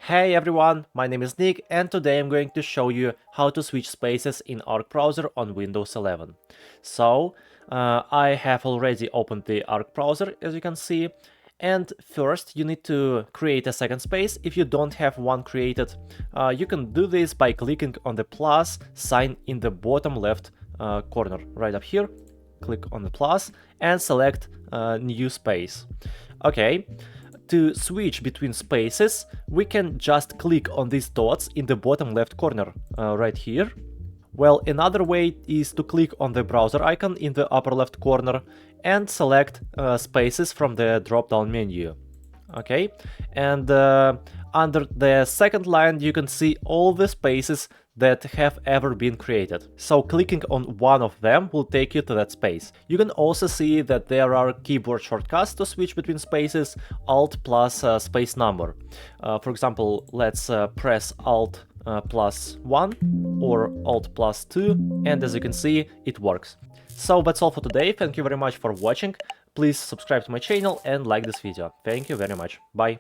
Hey everyone, my name is Nick and today I'm going to show you how to switch spaces in Arc browser on Windows 11. I have already opened the Arc browser, as you can see, and first you need to create a second space. If you don't have one created, you can do this by clicking on the plus sign in the bottom left corner, right up here. Click on the plus and select new space. Okay. To switch between spaces, we can just click on these dots in the bottom left corner, right here. Well, another way is to click on the browser icon in the upper left corner and select spaces from the drop-down menu. Okay, and under the second line you can see all the spaces that have ever been created. So clicking on one of them will take you to that space. You can also see that there are keyboard shortcuts to switch between spaces, Alt plus space number. For example, let's press Alt plus 1 or Alt plus 2, and as you can see, it works. So that's all for today. Thank you very much for watching. Please subscribe to my channel and like this video. Thank you very much. Bye.